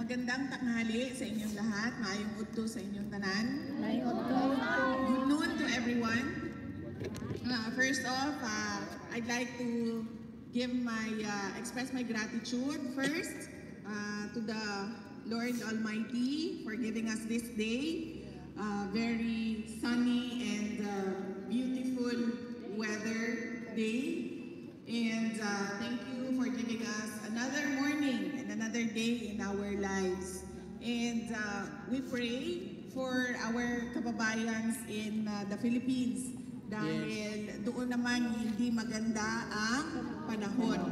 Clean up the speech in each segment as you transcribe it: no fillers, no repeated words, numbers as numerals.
magandang tanghali sa inyong lahat. Maayong udto sa inyong tanan. Maayong udto. Good noon to everyone. First off, I'd like to express my gratitude first to the Lord Almighty for giving us this day. Very sunny and beautiful weather day. And thank you for giving us another morning and another day in our lives. And we pray for our kababayans in the Philippines dahil doon naman hindi maganda ang panahon.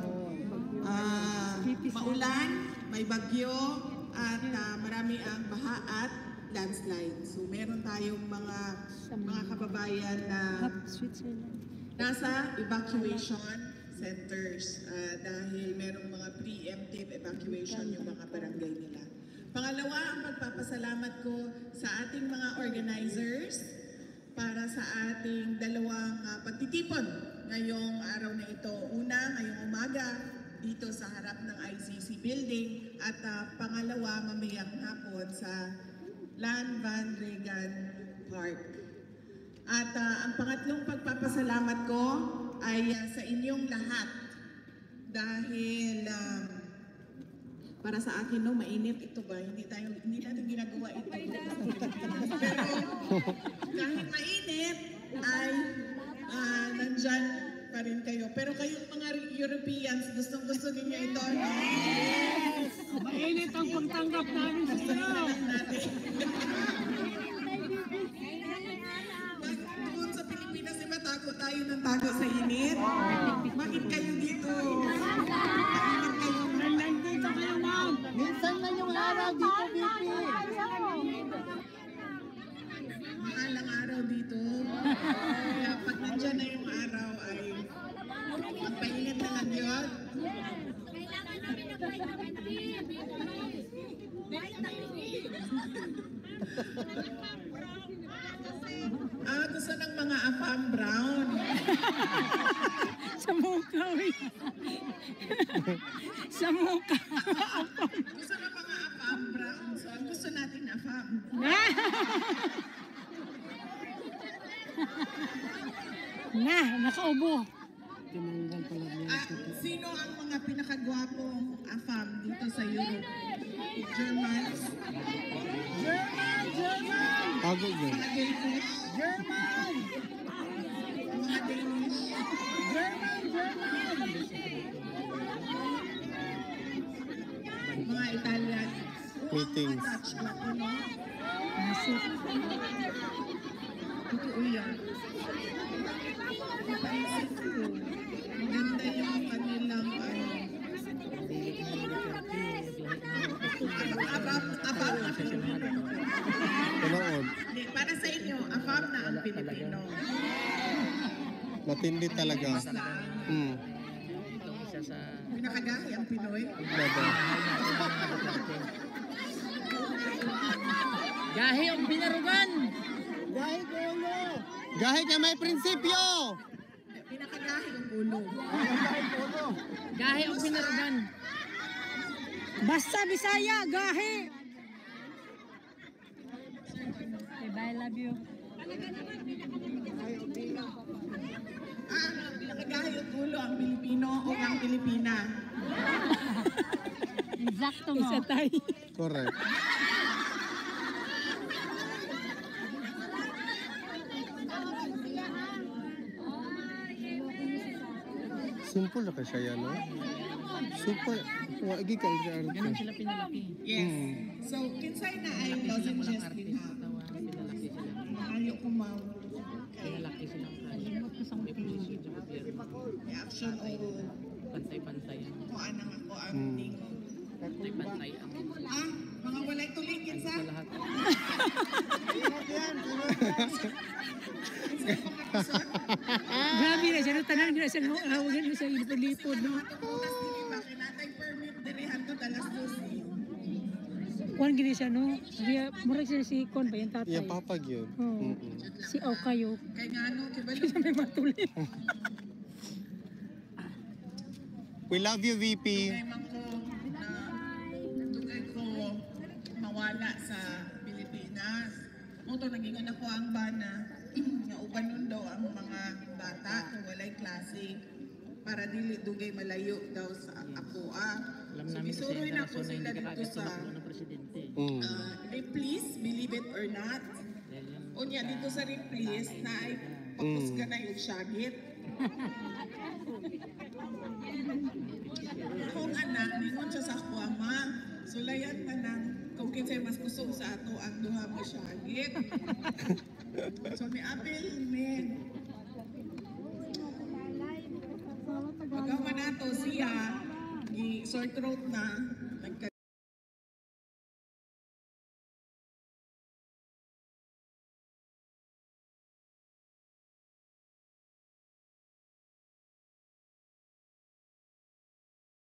Maulan, may bagyo, at marami ang baha at landslide. So meron tayong mga kababayan na nasa evacuation centers dahil merong mga preemptive evacuation yung mga barangay nila. Pangalawa, ang pagpapasalamat ko sa ating mga organizers para sa ating dalawang pagtitipon ngayong araw na ito. Una, ngayong umaga dito sa harap ng ICC building at pangalawa, mamayang hapon sa Lan Van Regan Park. At ang pangatlong pagpapasalamat ko ay sa inyong lahat dahil para sa akin mainit ito ba? Hindi natin ginagawa ito. Pero kahit mainit ay nandyan pa rin kayo. Pero kayong mga Europeans, gustong-gusto ninyo ito. Yes! Mainit ang pagtanggap namin sa iyo. Tago tayo ng tago sa init. Bakit kayo dito? Bakit kayo? Nandito kayo, ma'am. Minsan na yung araw dito, BP. Mahal ang araw dito. Kaya pag nandyan na yung araw ay magpainit na lang yun. Kailangan namin ng vitamin D. Vitamin D. Gusto ng mga afam brown. Sa mukha, sa mukha. Gusto ng mga afam brown. So, gusto natin afam. Nakaubo. Sino ang mga pinakagwapong afam dito sa Europe? Germans? German! Mga Danish? German! Mga Danish? German! Mga Italian? Meetings. Mga Dutch na po, no? Totoo yan. Napaisip ko. Maganda yung kanilang Afam na Pilipino. Panood. Para sa inyo, afam na ang Pilipino. Matindi talaga. Pinakagahi ang Pinoy. Gahi ang binarugan. Gahi Golo! Gahi ka may prinsipyo! Pinakagahi ang ulo. Gahi ang binarugan. Basta Bisaya, gahi. Bye, love you. Pinakagahi ang ulo ang Pilipino o ang Pilipina. Exacto mo. Isa tayo. Correct. Simple na kasi yan, no? Super. Wagi ka. Ganun sila pinalaki. Yes. So, kinsay na ay lozenges din ha. Ayaw ko Pinalaki silang reaction o pantay-pantay. kuan ang ako ang tingo. Pantay-pantay ang Mga walay tuling kinsa. lahat. Grabe na siya. Tanan na siya. Hawagan na siya. Ilipod-lipod, no? Matukunas din ba? Kinatay permit dirihan to dalas 12. Kuan gini siya, no? Murag siya si Kon ba yung tatay? Yung papag yun. Oo. Si Okayo. Kay ngano, kibalo. Siya may matuloy. We love you, VP. Kay mangko na tugay ko wala sa Pilipinas. Moto naging anak ko ang bana nga uban nun daw ang mga bata kung walay klase para dili dugay malayo daw sa ako. Alam So namin kasi gisuroy yung na ko rason na sila hindi dito kakagat sa tumakbo ng presidente. Replace, believe it or not. Dahil yung Unya dito sa replace na ay pakusga na yung syagit. Akong anak, ningon siya sa ako, ama, sulayan ka ng kung kinsay mas kusog sa ato ang duha mo syagit. So may apel, men. Pagkawa na to siya, sore throat na,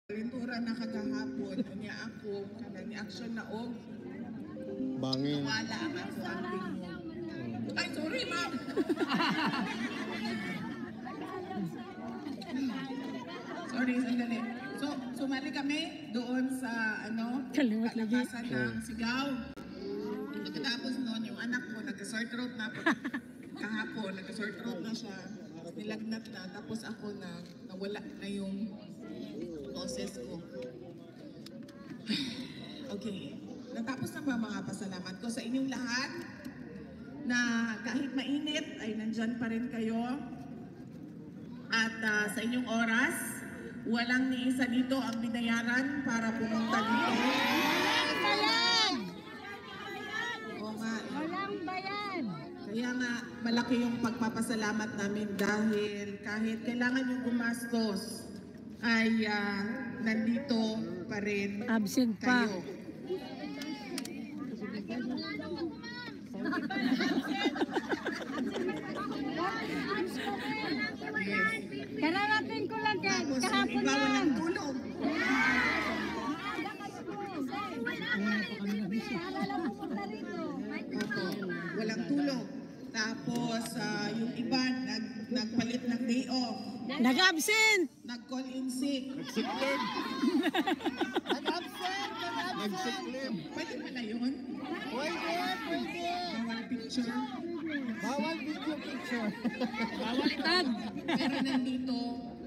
kalentura na kagahapon, unya ako, kanang action na og, Bangin. wala ang ako ang tingog. Ay, sorry, ma'am! Sorry, sandali. So, sumali kami doon sa, Kalimot lagi. kalakasan ng sigaw. Pagkatapos noon, yung anak ko, nag-sore throat na. Kahapon, nag-sore throat na siya. Nilagnat na. Tapos ako nawala na yung boses ko. Okay. Natapos na ba mga pasalamat ko sa inyong lahat na kahit mainit ay nandyan pa rin kayo at sa inyong oras, walang ni isa dito ang binayaran para pumunta dito. Bayan! Oo nga. Walang bayan! Kaya nga malaki yung pagpapasalamat namin dahil kahit kailangan yung gumastos ay nandito pa rin Absent pa. kayo. Yes. Kararating ko lang kay Tapos yung kahapon iba lang. walang tulog. Opo, walang tulog. Tapos yung iba nagpalit ng day off. Nag-absent! Nag-call in sick. Pwede pala yun? Bawal picture. Bawal itag! Pero nandito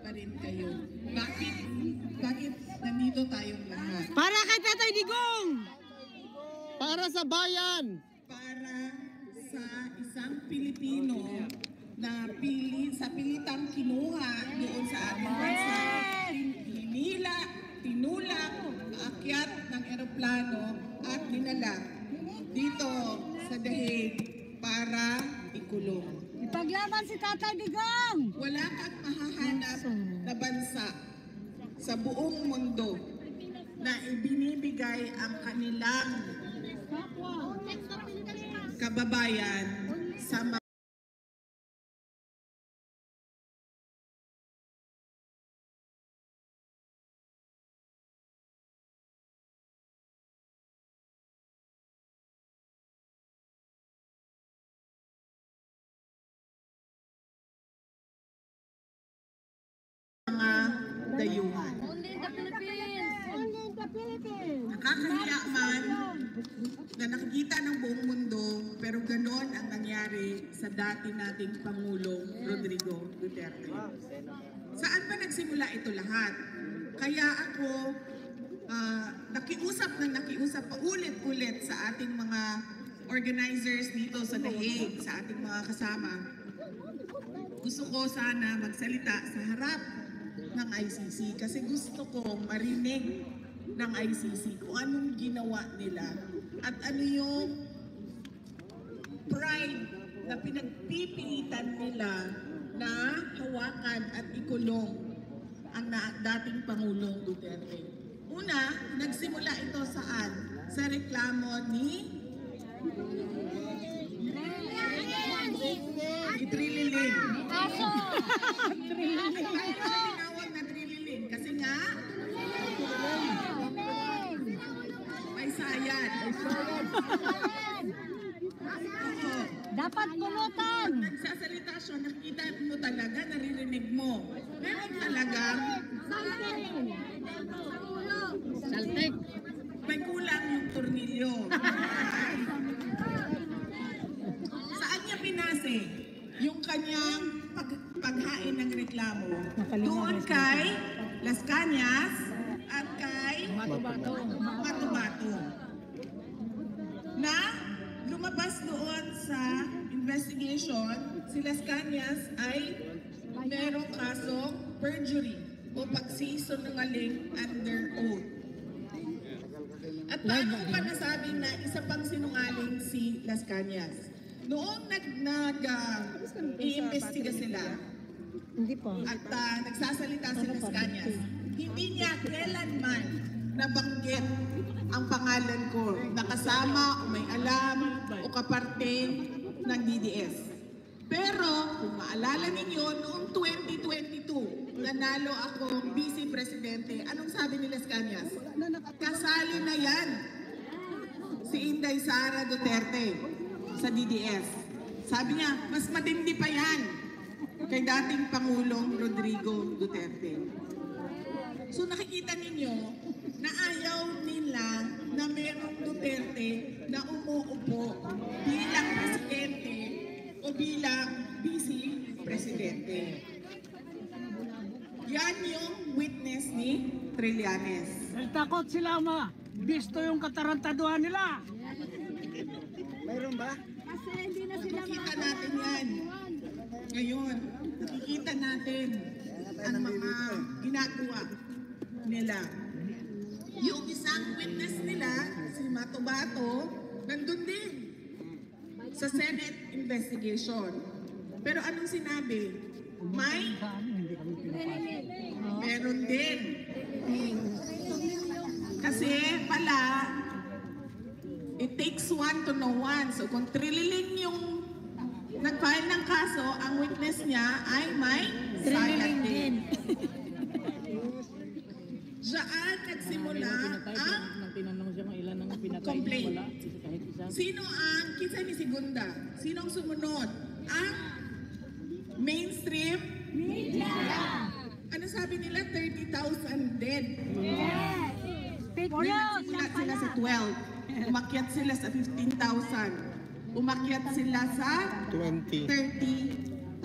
pa rin kayo. Bakit nandito tayong lahat? Para kay Tatay Digong! Para sa bayan! Para sa isang Pilipino na sa pilitang kinuha doon sa ating bansa, tinulak, aakyat ng eroplano at dinala dito sa Dahig para ikulong. Ipaglaban si Tatay Digong! Wala kang mahahanap na bansa sa buong mundo na ibinibigay ang kanilang kababayan sa mga dayuhan. Only in the Philippines. Only in the Philippines! Nakakahiya man na nakikita ng buong mundo pero ganon ang nangyari sa dati nating Pangulong Rodrigo Duterte. Saan ba nagsimula ito lahat? Kaya ako nakiusap paulit-ulit sa ating mga organizers dito sa Dahig, sa ating mga kasama. Gusto ko sana magsalita sa harap ng ICC kasi gusto ko marinig ng ICC kung anong ginawa nila at ano yung pride na pinagpipilitan nila na hawakan at ikulong ang dating Pangulong Duterte. Una, nagsimula ito saan? Sa reklamo ni Trililin. Kaso! Tinawag na Trililin kasi nga may sayad. Oo. Dapat pulutan! Nagsasalita siya, nakikita mo talaga, naririnig mo. Meron talagang Saltik! may kulang yung tornilyo Rogelio. Saan niya pinase yung kanyang paghain ng reklamo? Doon kay Las Cañas at kay Matubato. Na lumabas doon sa investigation, si Las Cañas ay merong kasong perjury o pagsisinungaling under oath. At paano ko pa nasabing na isa pang sinungaling si Las Cañas? Noong nag-iimbestiga sila Hindi po. at nagsasalita si Las Cañas, hindi niya kailanman nabanggit ang pangalan ko na kasama o may alam o kaparte ng DDS. Pero kung maalala ninyo, noong 2022, nanalo akong vice presidente. Anong sabi ni Las Cañas? Kasali na yan si Inday Sara Duterte sa DDS. Sabi niya, mas matindi pa yan kay dating Pangulong Rodrigo Duterte. So nakikita ninyo na ayaw nila na merong Duterte na umuupo bilang presidente o bilang vice presidente. Yan yung witness ni Trillanes. Takot sila, ma. Bisto yung katarantaduhan nila. Nakikita natin yan. Ngayon, nakikita natin ang mga ginagawa nila. Yung isang witness nila, si Matubato, nandun din sa Senate investigation. Pero anong sinabi? Meron din. Kasi pala, it takes one to know one. So kung Trililing yung nag-file ng kaso, ang witness niya ay may sayang din. Diyan nagsimula ang Nang tinanong siya kung ilan ang pinatay niya, complaint. wala. Kahit isa. Sino ang kinsa ni Segunda? Sino ang sumunod? Ang mainstream media. Ano sabi nila? 30,000 dead. Nagsimula sila sa 12. Umakyat sila sa 15,000. Umakyat sila sa 20. 30,000.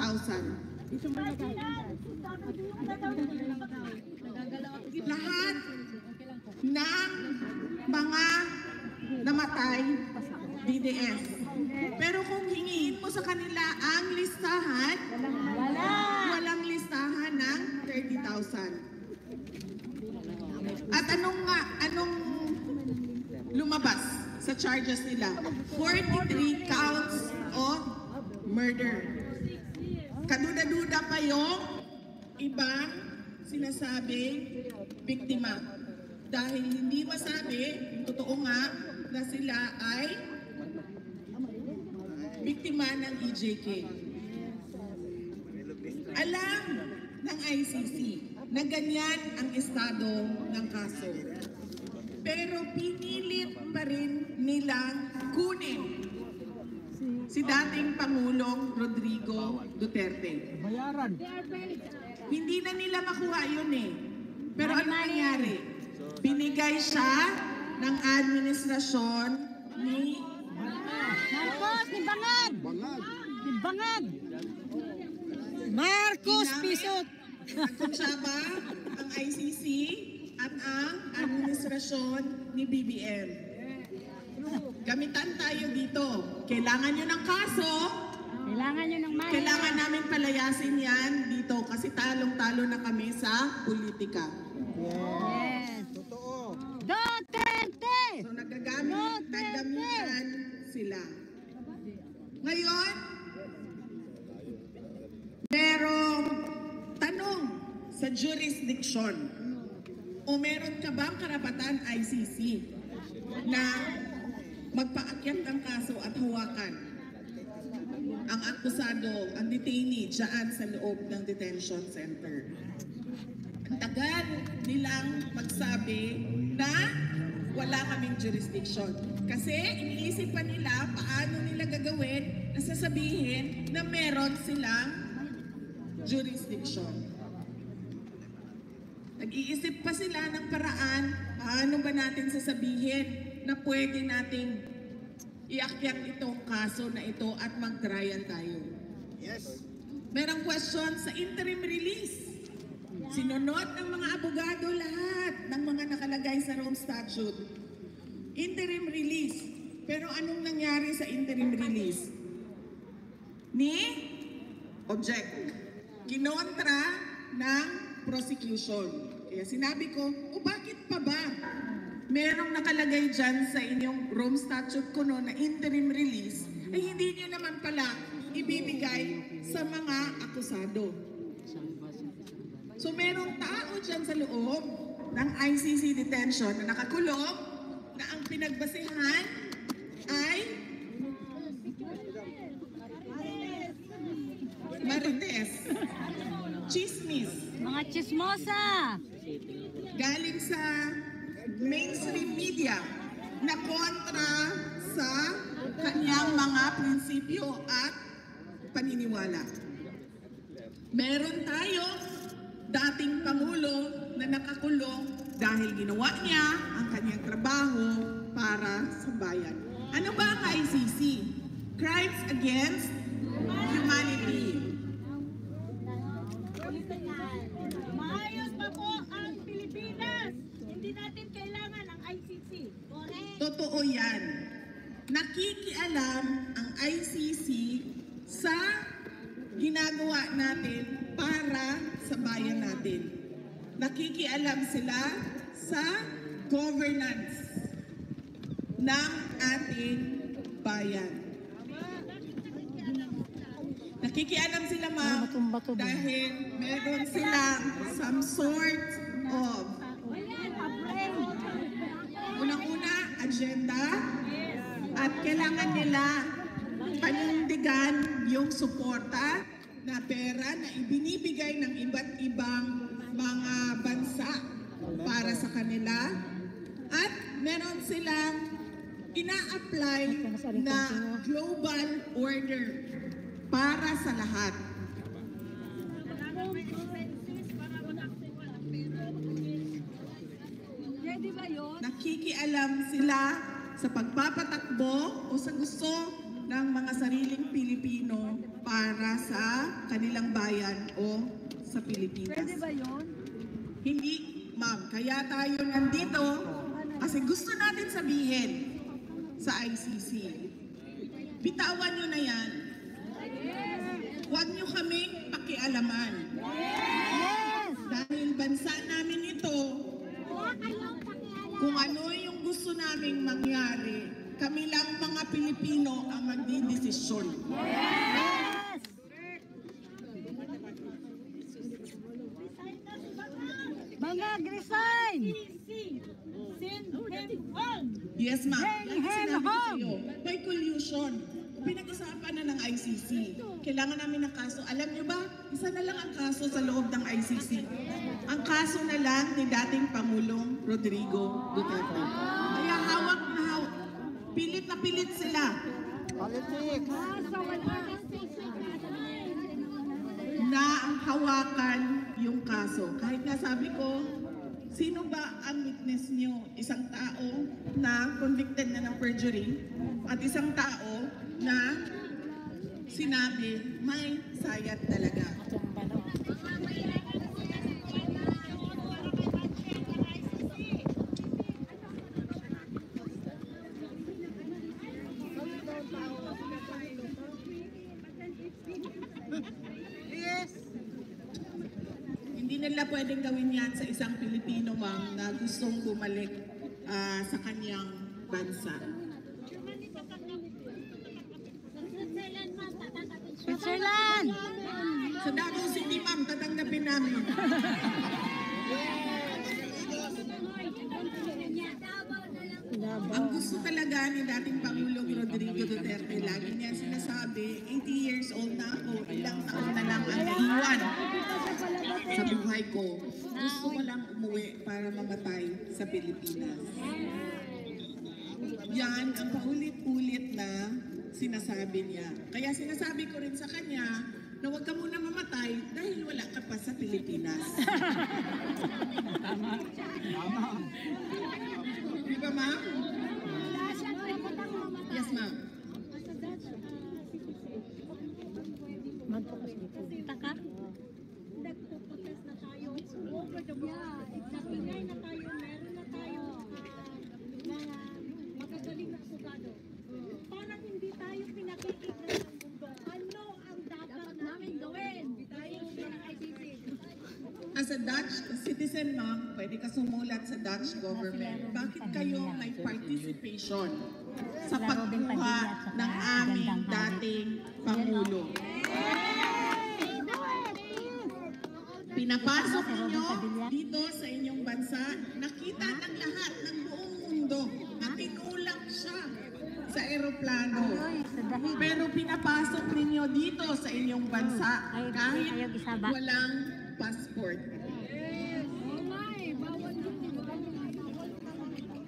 Lahat ng mga namatay DDS. Pero kung hingiin mo sa kanila ang listahan, walang listahan ng 30,000. At anong lumabas sa charges nila? 43 counts of murder. Kaduda-duda pa yung ibang sinasabing biktima. Dahil hindi masabi, totoo nga, na sila ay biktima ng EJK. Alam ng ICC na ganyan ang estado ng kaso. Pero pinilit pa rin nilang kunin si dating Pangulong Rodrigo Duterte. Bayaran. Hindi na nila makuha yun eh. Pero ano nangyari? Binigay siya ng administrasyon ni Marcos, ni Bangag. Ni Bangag. Marcos Pisot. Nagkonsyaba ang ICC at ang administrasyon ni BBM. Gamitan tayo dito. Kailangan nyo ng kaso. Kailangan nyo ng money. Kailangan namin palayasin yan dito kasi talong-talo na kami sa politika. Yes. Duterte! So naggagamitan sila. Ngayon, merong tanong sa jurisdiction. O meron ka bang karapatan ICC na magpaakyat ng kaso at hawakan ang akusado, ang detainee dyan sa loob ng detention center? Ang tagal nilang magsabi na wala kaming jurisdiction. Kasi iniisip pa nila paano nila gagawin na sasabihin na meron silang jurisdiction. Nag-iisip pa sila ng paraan paano ba natin sasabihin na pwede nating iakyat itong kaso na ito at mag-trial tayo. Yes. Merong question sa interim release. Sinunod ng mga abogado lahat ng mga nakalagay sa Rome Statute. Interim release. Pero anong nangyari sa interim release? Object. Kinontra ng prosecution. Kaya sinabi ko, bakit pa ba? Merong nakalagay dyan sa inyong Rome Statute ko na interim release, hindi niyo naman pala ibibigay sa mga akusado. So merong tao dyan sa loob ng ICC detention na nakakulong na ang pinagbasehan ay Marites, chismis, Mga chismosa. galing sa mainstream media na kontra sa kanyang mga prinsipyo at paniniwala. Meron tayo dating Pangulo na nakakulong dahil ginawa niya ang kanyang trabaho para sa bayan. Ano ba ang ICC? Crimes Against Humanity. Maayos pa po ang Pilipinas. Hindi natin kailangan ang ICC. Correct. Totoo yan. Nakikialam ang ICC sa ginagawa natin para sa bayan natin. Nakikialam sila sa governance ng ating bayan. Nakikialam sila, ma'am, Bato-bato ba? dahil meron silang some sort of unang-una, agenda, at kailangan nila panindigan yung suporta na pera na ibinibigay ng iba't ibang mga bansa para sa kanila. At meron silang ina-apply na global order para sa lahat. Pwede ba yun? Nakikialam sila sa pagpapatakbo o sa gusto ng mga sariling Pilipino para sa kanilang bayan o sa Pilipinas. Pwede ba yun? Hindi, ma'am. Kaya tayo nandito kasi gusto natin sabihin sa ICC. Bitawan nyo na yan. Huwag nyo kaming pakialaman. Dahil bansa namin ito, kung ano yung gusto naming mangyari, kami lang mga Pilipino ang magdidesisyon. Mga resign. Send him home. Yes, ma'am. Hey, Lagi hey, sinabi ko home. sa'yo, may collusion. Pinag-usapan na ng ICC. Kailangan namin ng kaso. Alam niyo ba, isa na lang ang kaso sa loob ng ICC. Ang kaso na lang ni dating Pangulong Rodrigo Duterte. Kaya hawak na hawak. Pilit na pilit sila na ang hawakan yung kaso. Kahit nga sabi ko, sino ba ang witness niyo? Isang tao na convicted na ng perjury at isang tao na sinabi may sayat talaga. Hindi nila pwedeng gawin yan sa isang Pilipino, ma'am, na gustong bumalik sa kanyang bansa. Switzerland. Sa Davao City, ma'am, tatanggapin namin. Ang gusto talaga ni dating Pangulong Rodrigo Duterte, lagi niya sinasabi, 80 years old na ako, ilang taon na lang ang naiwan sa buhay ko. Gusto ko lang umuwi para mamatay sa Pilipinas. Yan ang paulit-ulit na sinasabi niya. Kaya sinasabi ko rin sa kanya na huwag ka muna mamatay dahil wala ka pa sa Pilipinas. Di ba, ma'am? As a Dutch citizen, ma'am, pwede ka sumulat sa Dutch government. Bakit kayo may participation sa pagkuha ng aming dating Pangulo? Pinapasok ninyo dito sa inyong bansa, nakita ng lahat ng buong mundo na tinulak siya sa eroplano. Pero pinapasok ninyo dito sa inyong bansa kahit walang passport.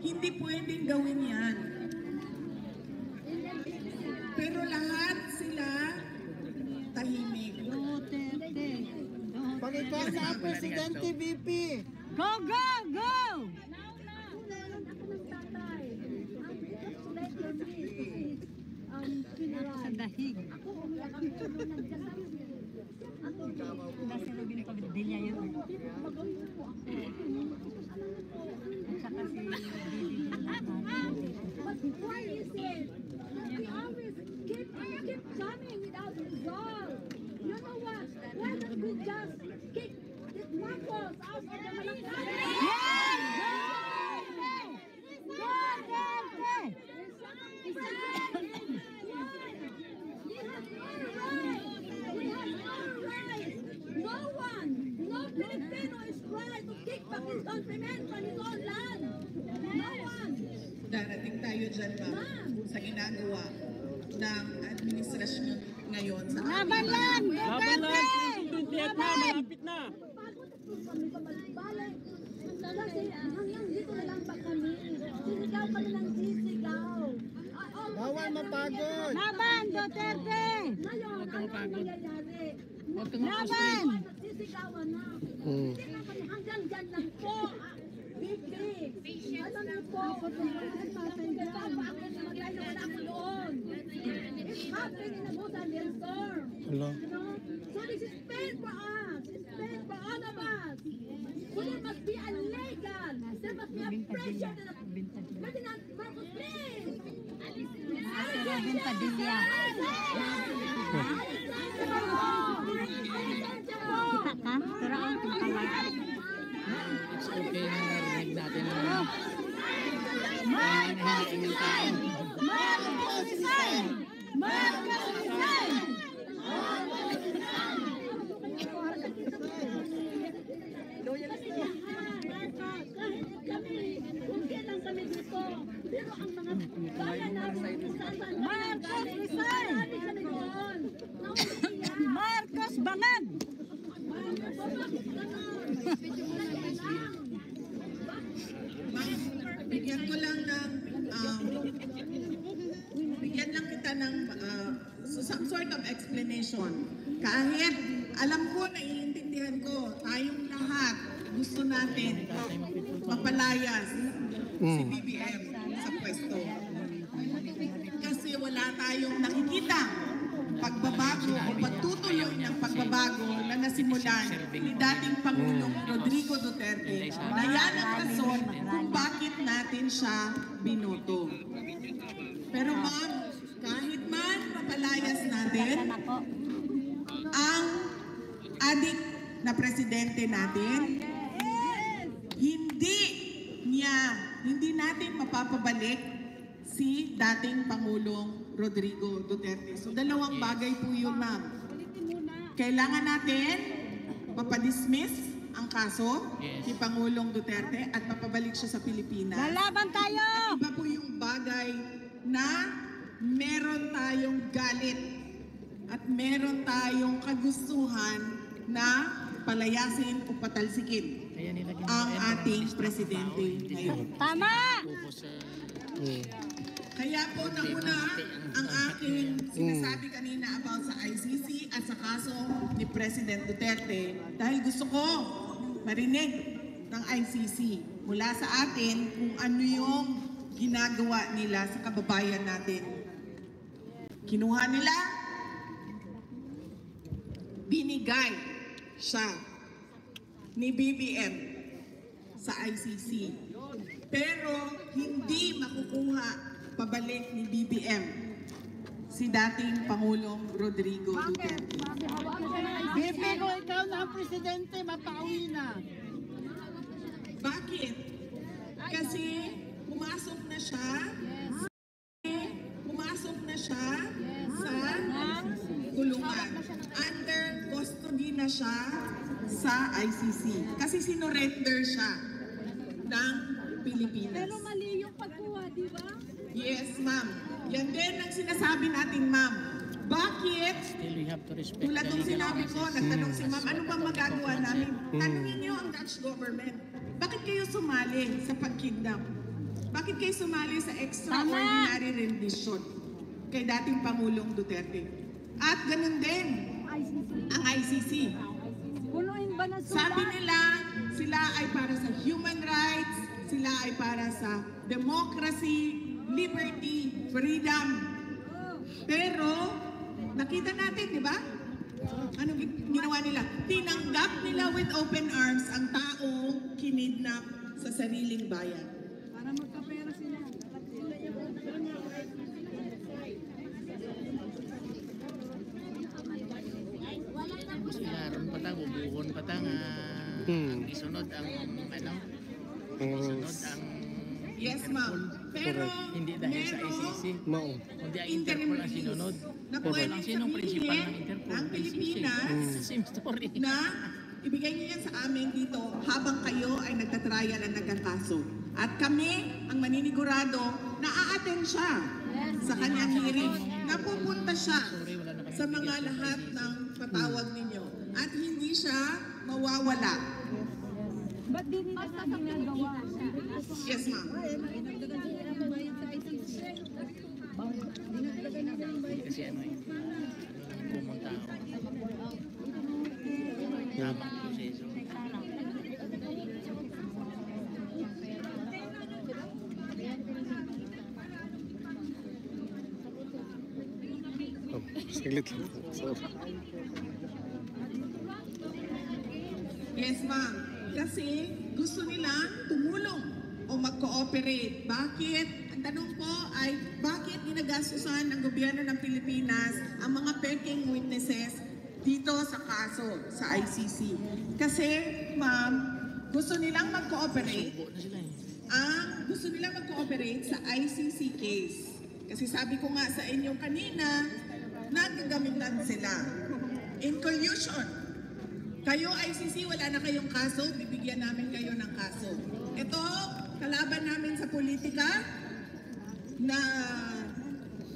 Hindi pwedeng gawin yan. Pero lahat sila tahimik. Pag-ikaw sa Presidente VP. Go, go, go! Sa dahig. Nasa Robin Pabidilla yun. At saka si Didi. But why is it? We always keep coming without result. You know what? Why don't we just kick this Marcos out of the Malacanang? No Filipino is right to kick back his countrymen from his own land. No one. Darating tayo dyan, ma'am, sa ginagawa ng administrasyon ngayon sa Laban lang! Laban lang! 2028 na, malapit na! Kami pa magbalik. Kasi hanggang dito na lang ba kami? Sisigaw kami ng sisigaw. Bawal mapagod. Laban, Duterte! Ngayon, ano ang nangyayari? Huwag kang Laban! Nagsisigawan na. Hindi na kami hanggang dyan lang po. Bibi, ano na po? Hindi pa ako maglayo na ako doon. It's happening in Abusan del Sur. Hello. So this is pain for us. It's pain for all of us. So there must be a legal. There must be a pressure. Ferdinand Marcos, please. Robin Padilla. Kita ka? Pero ang tumpalay. It's okay na narinig natin na Marcos resign! Marcos resign! Hindi lang kami dito. Pero ang mga bayan namin Marcos resign! kami doon. Marcos bangag! bigyan ko lang ng bigyan lang kita ng some sort of explanation. Kahit alam ko, naiintindihan ko, tayong lahat gusto natin mapalayas si BBM sa pwesto. Kasi wala tayong nakikita pagbabago o pagtutuloy ng pagbabago na nasimulan ni dating Pangulong Rodrigo Duterte na yan ang rason kung bakit natin siya binoto. Pero ma'am, kahit man mapalayas natin ang adik na presidente natin, hindi natin mapapabalik si dating Pangulong Rodrigo Duterte. So dalawang bagay po yun, ma'am. Kailangan natin mapadismiss ang kaso ni Pangulong Duterte at mapabalik siya sa Pilipinas. Lalaban tayo! Iba po yung bagay na meron tayong galit at meron tayong kagustuhan na palayasin o patalsikin ang ating presidente ngayon. Tama! Kaya po nauna ang aking sinasabi kanina about sa ICC at sa kaso ni President Duterte dahil gusto ko marinig ng ICC mula sa atin kung ano yung ginagawa nila sa kababayan natin. Kinuha nila, binigay siya ni BBM sa ICC. Pero hindi makukuha pabalik ni BBM si dating Pangulong Rodrigo Duterte. Bibi, kung ikaw na ang presidente, mapauwi na. Bakit? Kasi pumasok na siya sa kulungan. Under custody na siya sa ICC. Kasi sinurrender siya ng Pilipinas. Pero mali yung pagkuha, di ba? Yes, ma'am. Yan din ang sinasabi natin, ma'am. Bakit? Still, we have to respect Tulad the nung legal sinabi ko, process. nagtanong si ma'am, ano bang magagawa namin? Tanungin niyo ang Dutch government. Bakit kayo sumali sa pagkidnap? Bakit kayo sumali sa extraordinary rendition kay dating Pangulong Duterte? At ganun din ang ICC. Punuin ba na Sabi nila, sila ay para sa human rights, sila ay para sa democracy, liberty, freedom. Pero, nakita natin, di ba? Anong ginawa nila? Tinanggap nila with open arms ang taong kinidnap sa sariling bayan. Para magkapera sila. Sila ron pa ta, bubuhon pa ta nga. Ang isunod ang ano? Isunod ang Yes, ma'am. Pero, hindi dahil sa ICC. Mao. Kundi ang Interpol ang sinunod. na Kung pwede ang sinong principal ng Interpol? ng ICC. Pilipinas Same story. na ibigay niyo yan sa amin dito habang kayo ay nagtatrial at nagkakaso. At kami, ang maninigurado, na a-attend siya sa kanyang hearing. Napupunta siya sa mga lahat ng patawag ninyo. At hindi siya mawawala. Ba't di nila sa ginagawa? Yes, ma'am. Kasi ano eh, pumunta ako. Tamang proseso. Oh, saglit lang. Sorry. Yes, ma'am. Kasi gusto nila tumulong o mag-cooperate. Bakit? Ang tanong ko ay, bakit ginagastusan ng gobyerno ng Pilipinas ang mga peking witnesses dito sa kaso sa ICC? Kasi, ma'am, gusto nilang mag-cooperate. Subo na sila eh. Gusto nilang mag-cooperate sa ICC case. Kasi sabi ko nga sa inyo kanina, nagagamitan sila. In collusion. Kayo ICC, wala na kayong kaso, bibigyan namin kayo ng kaso. Ito, kalaban namin sa politika, na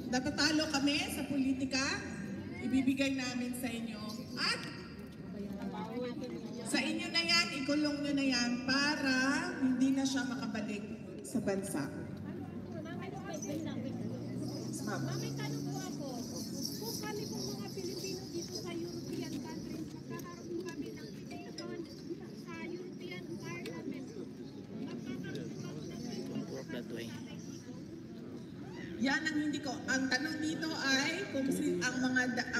natatalo kami sa politika, ibibigay namin sa inyo. At sa inyo na yan, ikulong nyo na yan para hindi na siya makabalik sa bansa. Ma'am. May tanong po ako, kung kami pong mga Pilipino dito sa European countries, magkakaroon po kami ng petition sa European Parliament. Work that way. Yan ang hindi ko. Ang tanong dito ay kung ang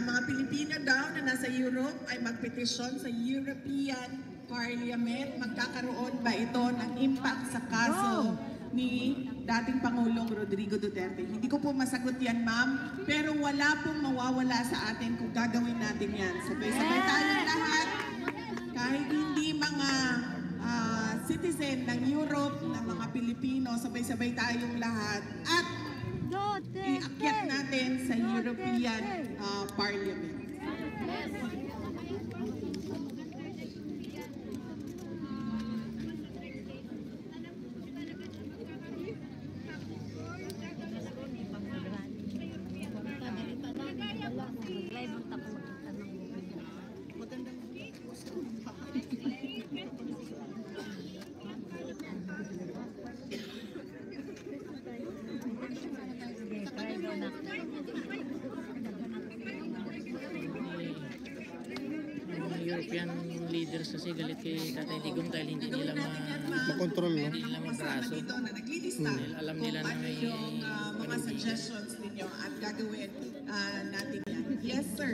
mga Pilipino daw na nasa Europe ay magpetisyon sa European Parliament, magkakaroon ba ito ng impact sa kaso ni dating Pangulong Rodrigo Duterte? Hindi ko po masagot yan, ma'am, pero wala pong mawawala sa atin kung gagawin natin yan. Sabay-sabay tayong lahat, kahit hindi mga citizen ng Europe, ng mga Pilipino, sabay-sabay tayong lahat at iakyat natin sa European Parliament. Mga European leaders kasi galit kay Tatay Digong dahil hindi nila Makontrol, no? hindi nila mabraso. Dito na naglilista Alam nila kung na may yung mga suggestions ninyo at gagawin natin yan. Yes, sir.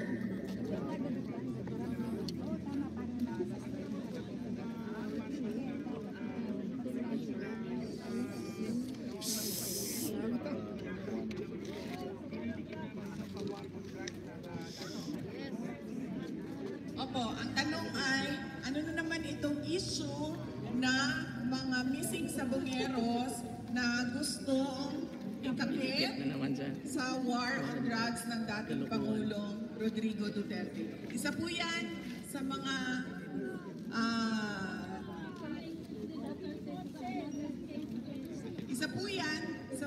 Opo, ang tanong ay, ano na naman itong issue na mga missing sabongeros na gustong ikakit Na naman dyan. sa war on drugs ng dating Pangulong Rodrigo Duterte. Isa po yan sa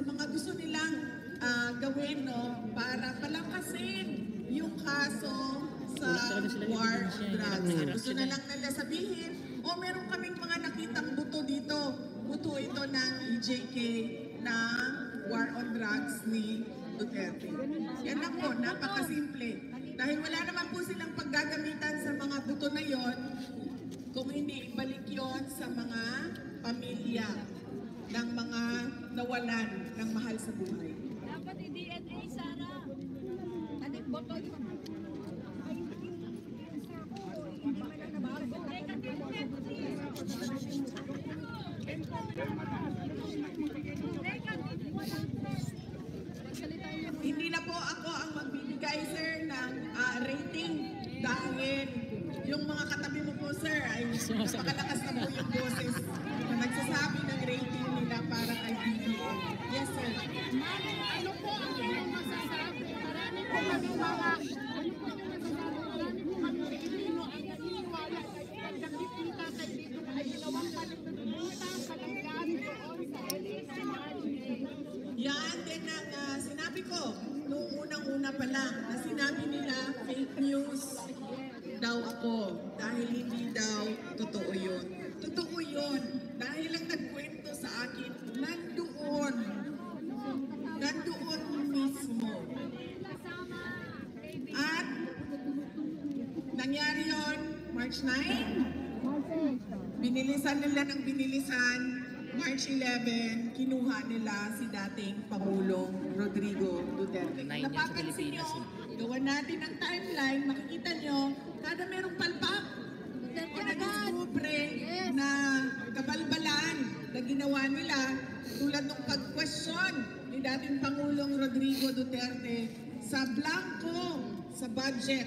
mga gusto nilang gawin, no, para palakasin yung kaso sa war on drugs. Gusto na lang nila sabihin, meron kaming mga nakitang buto dito. Buto ito ng EJK ng war on drugs ni Duterte. Yan lang po, napakasimple. Dahil wala naman po silang paggagamitan sa mga buto na yon, kung hindi ibalik yon sa mga pamilya ng mga nawalan ng mahal sa buhay. Dapat i-DNA, Sara. Anik boto yun. Hindi na po ako ang magbibigay, sir, ng rating dahil yung mga katabi mo po, sir, ay napakalakas na po yung boses na nagsasabi ng rating nila para kay BBM. Yes, sir. Ano po ang inyong masasabi? Marami po kami mga marami po kami Pilipino ang naniniwala kay Dagit ni Tatay dito ay ginawang palibutan palanggan doon sa election. Yan din ang sinabi ko noong unang-una pa lang na sinabi nila fake news daw ako dahil hindi daw totoo yun. Totoo yun dahil ang nagkwento sa akin nandoon mismo. At nangyari yun March 9, binilisan nila ng binilisan. March 11, kinuha nila si dating Pangulong Rodrigo Duterte. Nine yan sa Napapansin Pilipinas, nyo, gawan natin ang timeline, makikita nyo, kada merong palpak o nag-deskubre na kabalbalan na ginawa nila tulad ng pag-question ni dating Pangulong Rodrigo Duterte sa blanco sa budget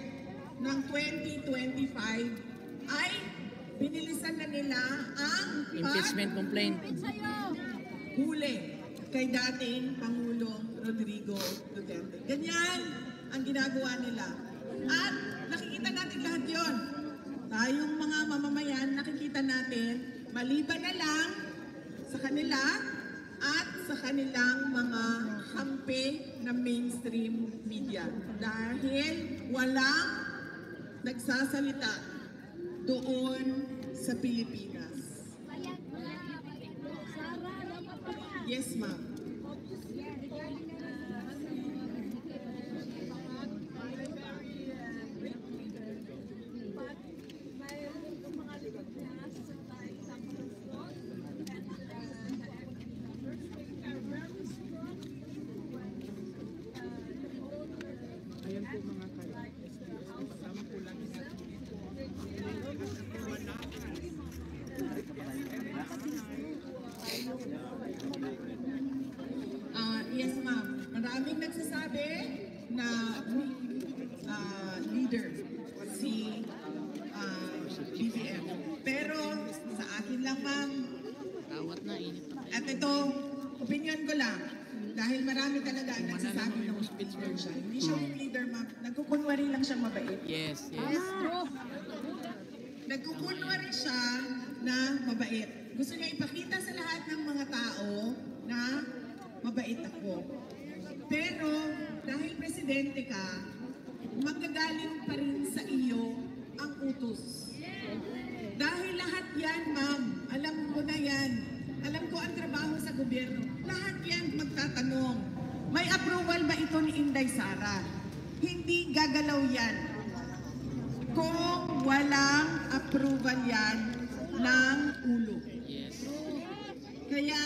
ng 2025 ay binilisan na nila ang Impeachment complaint. huli kay dating Pangulong Rodrigo Duterte. Ganyan ang ginagawa nila. At nakikita natin lahat yon. Tayong mga mamamayan, nakikita natin, maliban na lang sa kanila at sa kanilang mga kampe na mainstream media. Dahil walang nagsasalita doon sa Pilipinas. Yes, ma'am. Yes, ma'am. Maraming nagsasabi na leader si BBM. Pero sa akin lang, ma'am, Tawat na, init na. at ito, opinion ko lang, dahil marami talaga ang nagsasabi ng leader siya. Hindi siya yung leader, ma'am. Nagkukunwari lang siya mabait. Yes, yes. Nagkukunwari siya na mabait. Gusto niya ipakita sa lahat ng mga tao na mabait ako. Pero dahil presidente ka, magagaling pa rin sa iyo ang utos. Dahil lahat yan, ma'am, alam ko na yan. Alam ko ang trabaho sa gobyerno. Lahat yan magtatanong, may approval ba ito ni Inday Sara? Hindi gagalaw yan kung walang approval yan ng ulo. Yes. Kaya,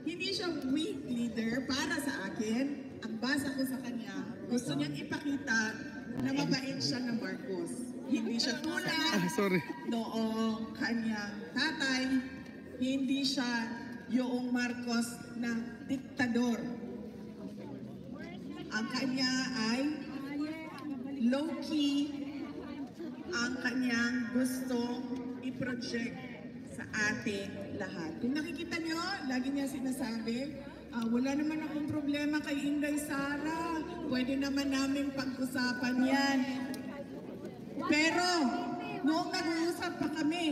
hindi siya weak leader para sa akin. Ang basa ko sa kanya, gusto niyang ipakita na mabait siya ng Marcos. Hindi siya tulad Sorry. noong kanyang tatay. Hindi siya yung Marcos na diktador. Ang kanya ay low-key ang kanyang gustong i-project sa ating lahat. Kung nakikita nyo, lagi niya sinasabi, wala naman akong problema kay Inday Sara. Pwede naman namin pag-usapan yan. Pero, noong nag-uusap pa kami,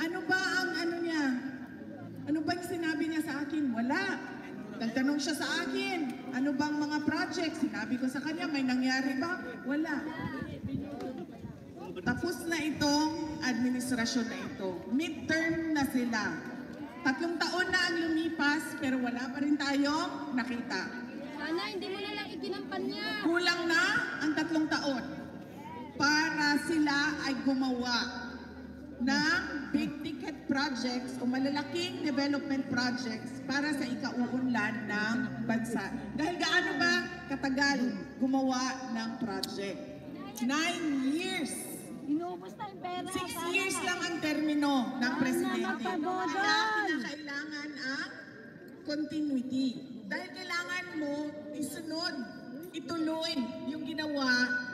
ano ba ang ano niya? Ano ba yung sinabi niya sa akin? Wala. Nagtanong siya sa akin, ano bang mga project? Sinabi ko sa kanya, may nangyari ba? Wala. Tapos na itong administrasyon na ito. Midterm na sila. 3 taon na ang lumipas, pero wala pa rin tayong nakita. Sana hindi mo na lang ikinampanya. Kulang na ang 3 taon para sila ay gumawa ng big ticket projects o malalaking development projects para sa ikauunlad ng bansa. Dahil gaano ba katagal gumawa ng project? 9 years. Inubos na yung pera. 6 years lang ang termino ng presidente. Kaya kinakailangan ang continuity. Dahil kailangan mo isunod, ituloy yung ginawa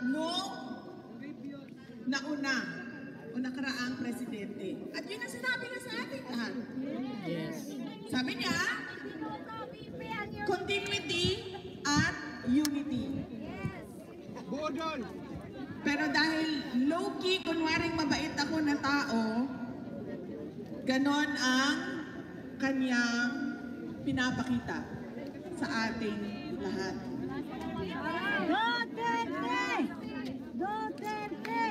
noong nauna o nakaraang presidente. At yun ang sinabi niya sa atin lahat. Yes. Sabi niya, continuity at unity. Pero dahil low-key, kunwaring mabait ako na tao, ganon ang kanyang pinapakita sa ating lahat. Duterte! Duterte!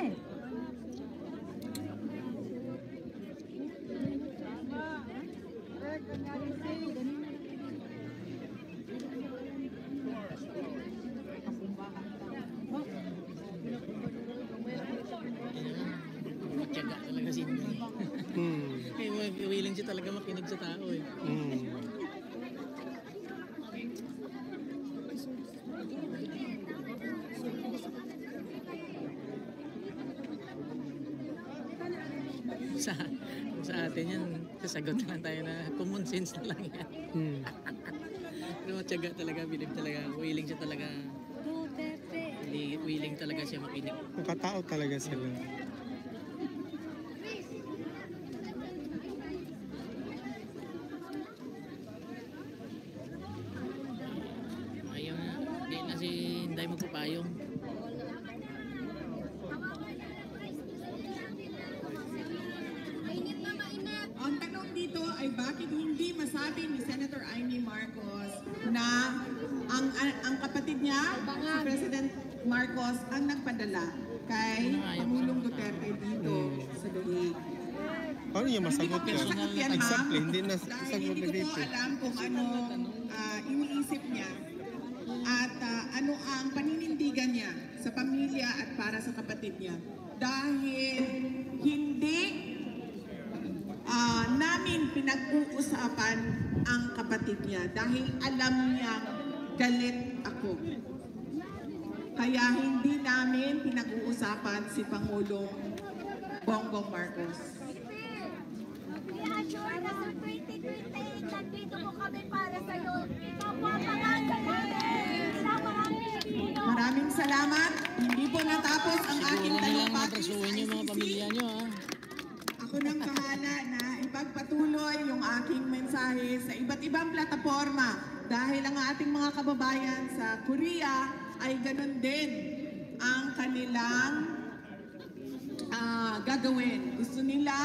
Matyaga talaga si Inday. Willing siya talaga makinig sa tao eh. Sa atin yan, sasagot lang tayo na common sense na lang yan. Pero matyaga talaga, bilib talaga, willing siya talaga, Duterte! willing talaga siya makinig. Makatao talaga sila. Ayaw na, di na si Inday magpapayong. Mainit na mainit. Ang tanong dito ay bakit hindi masabi ni Senator Amy Marcos na ang kapatid niya, si President Marcos, ang nagpadala kay Pangulong Duterte dito sa Dahig. Paano niya masagot Hindi ko yan? masagot yan, Exactly, ma'am. hindi na Dahil sagot hindi ni ko VP. po alam kung ano iniisip niya at ano ang paninindigan niya sa pamilya at para sa kapatid niya. Dahil hindi namin pinag-uusapan ang kapatid niya dahil alam niya galit ako. Kaya hindi namin pinag-uusapan si Pangulong Bongbong Marcos. I-assure na sa 2028, nandito po kami para sa'yo. Papapangasan namin. Sama kami. Maraming salamat. Hindi po natapos ang aking Siguro nilang talumpati matrasuhin sa yung mga ICC. pamilya nyo ha. Ako nang bahala na ipagpatuloy yung aking mensahe sa iba't ibang plataforma dahil ang ating mga kababayan sa Korea ay ganun din ang kanilang gagawin. Gusto nila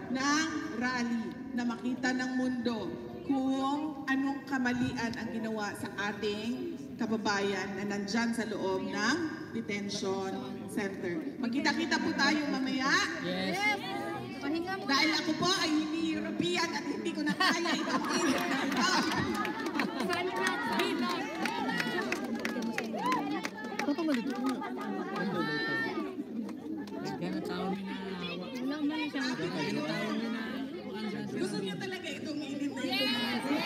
ng rally na makita ng mundo kung anong kamalian ang ginawa sa ating kababayan na nandyan sa loob ng detention center. Magkita-kita po tayo mamaya. Yes. Pahinga mo. Dahil ako po ay hindi European at hindi ko na kaya itong init na ito. Papamalit ko nga. Gana tao ni na hawa. Wala man siya. Gana tao ni na Gusto niya talaga itong init na ito.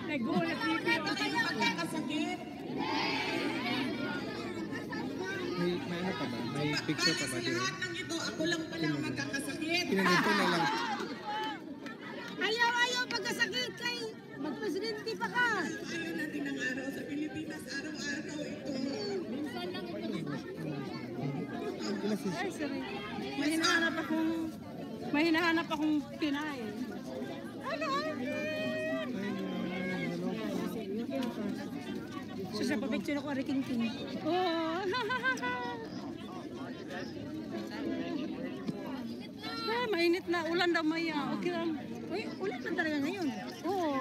Nagulat si Bakit kayo magkakasakit? May ano pa ba? May picture pa ba Bakit sa din? lahat ng ito, ako lang pala ang magkakasakit? Pinanito na lang. Ayaw pagkasakit kay magpresidente pa ka. Ayaw natin ng araw sa Pilipinas, araw-araw ito. Ay, sorry. May hinahanap akong Pinay. Ano? So, sa papicture ako, Ariking King. Oh! Mainit na. Ulan daw maya. Okay lang. Uy, ulan na talaga ngayon. Oo.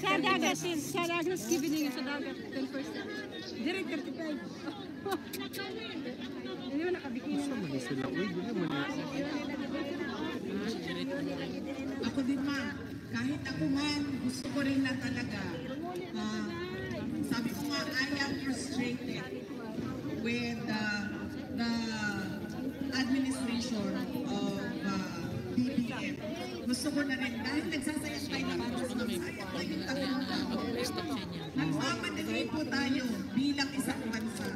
Sa dagat, sa dagat, gibining sa dagat. 10%. Direct 35. Hindi mo nakabikini. Hindi sila. Uy, hindi mo na. Ako din ma, kahit ako man, gusto ko rin na talaga. Sabi ko nga, I am frustrated with the administration of BBM. Gusto ko na rin, dahil nagsasayang tayo ng nagmamadali po tayo bilang isang bansa.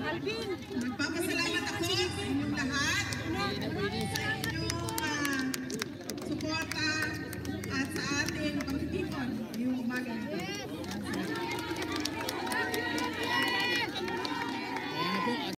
Alvin! Nagpapasalamat ako sa inyong lahat.